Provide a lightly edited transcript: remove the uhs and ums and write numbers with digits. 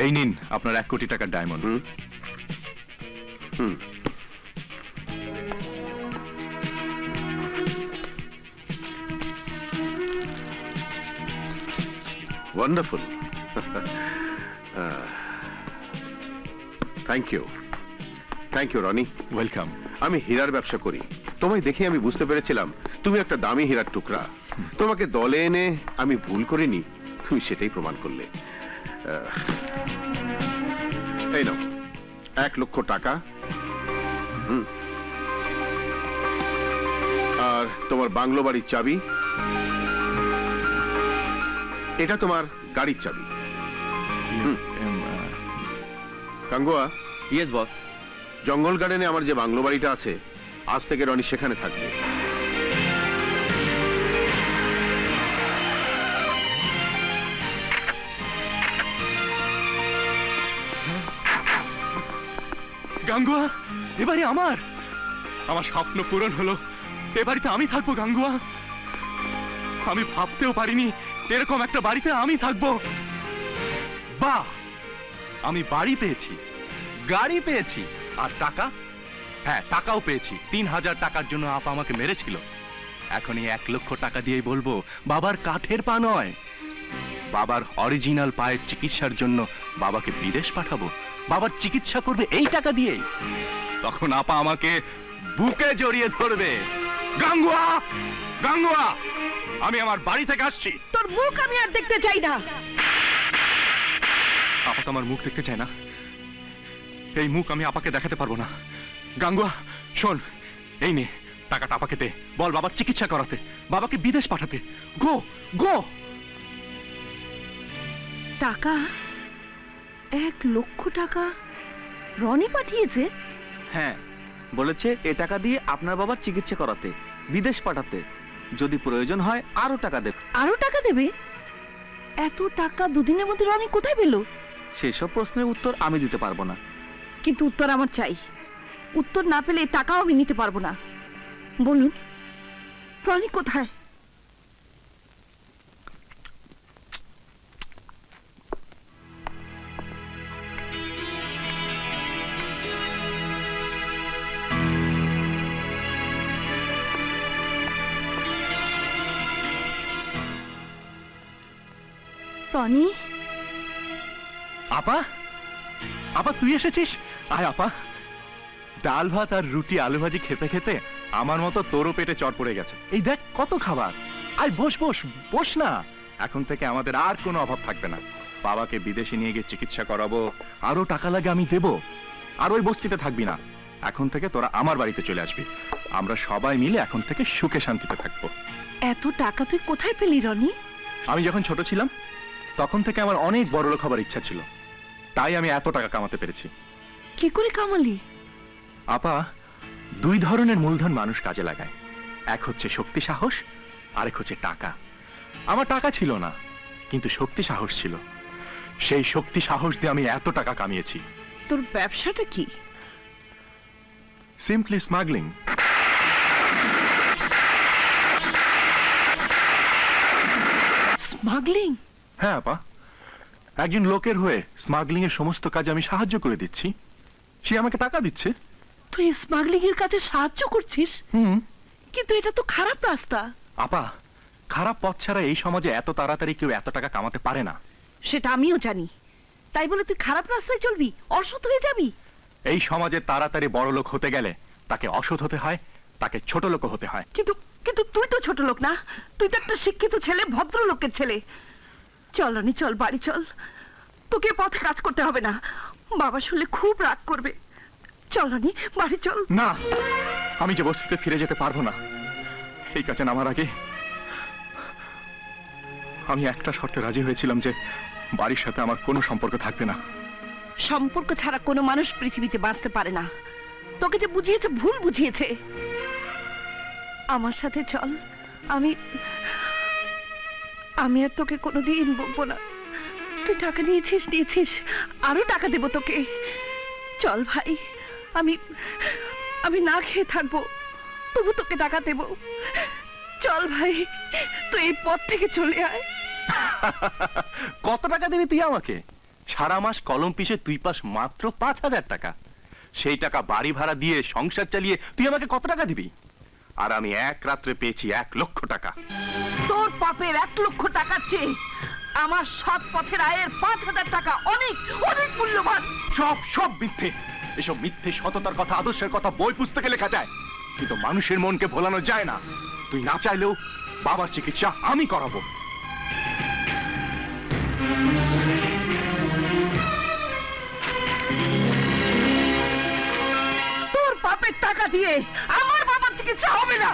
এই নিন আপনার 1 কোটি টাকার diamond. Wonderful, thank you Rony. Welcome. আমি হীরার ব্যবসা করি, তোমায় দেখে আমি বুঝতে পেরেছিলাম তুমি একটা দামি হীরার টুকরা। তোমাকে দলে এনে আমি ভুল করিনি, তুমি সেটাই প্রমাণ করলে। এই নাও 1 লক্ষ টাকা, আর তোমার বাংলো বাড়ির চাবি, এটা তোমার গাড়ির চাবি। গাঙ্গুয়া। Yes boss. জঙ্গল গার্ডেনে আমার যে বাংলো বাড়িটা আছে, আজ থেকে রনি সেখানে থাকবে। গাঙ্গুয়া, এবারে আমার স্বপ্ন পূরণ হলো। এ বাড়িতে আমি থাকবো গাঙ্গুয়া। আমি ভাবতেও পারিনি এরকম একটা বাড়িতে আমি থাকবো। বাহ, আমি বাড়ি পেয়েছি, গাড়ি পেয়েছি, আর টাকা, হ্যাঁ টাকাও পেয়েছি। 3000 টাকার জন্য আপা আমাকে মেরেছিল। এখন এই 1 লক্ষ টাকা দিয়েই বলবো বাবার কাঠের পা নয়, বাবার অরিজিনাল পায়ের চিকিৎসার জন্য বাবাকে বিদেশ পাঠাবো। বাবার চিকিৎসা করবে এই টাকা দিয়েই। তখন আপা আমাকে বুকে জড়িয়ে ধরবে। গাঙ্গুয়া, গাঙ্গুয়া, আমি আমার বাড়ি থেকে আসছি। তোর মুখ আমি আর দেখতে চাই না। আপা তো আমার মুখ দেখতে চায় না, এই মুখ আমি আপাকে দেখাতে পারবো না। গাঙ্গুয়া শোন, এই নে টাকাটা আপাকে দে, বল বাবার চিকিৎসা করাতে, বাবাকে বিদেশ পাঠাতে। গো গো। টাকা 1 লক্ষ টাকা রনি পাঠিয়েছে? হ্যাঁ, বলেছে এ টাকা দিয়ে আপনার বাবার চিকিৎসা করাতে, বিদেশ পাঠাতে, যদি প্রয়োজন হয় আরো টাকা দেবে। আরো টাকা দেবে? এত টাকা দুদিনের মধ্যে রনি কোথায় পেল? সেই সব প্রশ্নের উত্তর আমি দিতে পারবো না। কিন্তু উত্তর আমার চাই। উত্তর না পেলে টাকাও আমি নিতে পারবো না। বলুন রনি কোথায়? রনি। আপা, আপা তুই এসেছিস? আয় আপা। ডাল ভাত আর রুটি আলু ভাজি খেতে খেতে আমার মতো তোরও পেটে চড় পড়ে গেছে। এই দেখ কত খাবার। আয় বস বস বস না। এখন থেকে আমাদের আর কোনো অভাব থাকবে না। বাবাকে বিদেশে নিয়ে গিয়ে চিকিৎসা করাবো, আরো টাকা লাগে আমি দেব। আর ওই বস্তিতে থাকবি না, এখন থেকে তোরা আমার বাড়িতে চলে আসবি। আমরা সবাই মিলে এখন থেকে সুখে শান্তিতে থাকবো। এত টাকা তুই কোথায় পেলি রনি? আমি যখন ছোট ছিলাম তখন থেকে আমার অনেক বড়লোক হবার ইচ্ছা ছিল, তাই আমি এত টাকা কামাতে পেরেছি। কি করে কামালি? আপা, 2 ধরনের মূলধন মানুষ কাজে লাগায়। এক হচ্ছে শক্তি সাহস, আরেক হচ্ছে টাকা। আমার টাকা ছিল না, কিন্তু শক্তি সাহস ছিল। সেই শক্তি সাহস দিয়ে আমি এত টাকা কামিয়েছি। তোর ব্যবসাটা কি? Simply smuggling. স্মাগলিং? হ্যাঁ আপা, একজন লোকের হয়ে স্মাগলিং এর সমস্ত কাজ আমি সাহায্য করে দিচ্ছি, সে আমাকে টাকা দিচ্ছে। তুই স্মাগলিং এর কাজে সাহায্য করছিস? কিন্তু এটা তো খারাপ রাস্তা। আপা, খারাপ পথ ছাড়া এই সমাজে এত তাড়াতাড়ি কেউ এত টাকা কামাতে পারে না। সেটা আমিও জানি, তাই বলে তুই খারাপ রাস্তায় চলবি, অসৎ হয়ে যাবি? এই সমাজে তাড়াতাড়ি বড় লোক হতে গেলে তাকে অসৎ হতে হয়, তাকে ছোট লোক হতে হয়। কিন্তু কিন্তু তুই তো ছোট লোক না, তুই তো একটা শিক্ষিত ছেলে, ভদ্রলোকের ছেলে। চল রানি, চল বাড়ি চল। তোকে পথে কাজ করতে হবে না, বাবা শুনলে খুব রাগ করবে। চল রানি, বাড়ি চল। না, আমি যে বস্তিতে ফিরে যেতে পারবো না। এই কাজে নামার আগে আমি একটা শর্তে রাজি হয়েছিলাম যে বাড়ির সাথে আমার কোনো সম্পর্ক থাকবে না। সম্পর্ক ছাড়া কোনো মানুষ পৃথিবীতে বাঁচতে পারে না। তোকে যে বুঝিয়েছে ভুল বুঝিয়েছে। আমার সাথে চল, আমি আর তোকে কোনোদিন বলবো না। তুই টাকা নিয়েছিস, আরো টাকা দেবো তোকে। চল ভাই, আমি না খেয়ে থাকবো, তবু তোকে টাকা দেবো। চল ভাই, তুই এই পথ থেকে চলে আয়। কত টাকা দিবি তুই আমাকে? সারা মাস কলম পিছে তুই পাস মাত্র 5,000 টাকা। সেই টাকা বাড়ি ভাড়া দিয়ে সংসার চালিয়ে তুই আমাকে কত টাকা দিবি? আর আমি এক রাত্রে পেয়েছি 1,00,000 টাকা। তোর পাপের 1,00,000 টাকার চেয়ে আমার সৎ পথের আয়ের 5,000 টাকা অনেক অনেক মূল্যবান। সব সব মিথ্যে। এসব মিথ্যে সততার কথা, আদর্শের কথা বই পুস্তকে লেখা যায়, কিন্তু মানুষের মনকে ভোলানো যায় না। তুই না চাইলেও বাবার চিকিৎসা আমি করাবো। তোর পাপের টাকা দিয়ে আমার বাবার চিকিৎসা হবে না।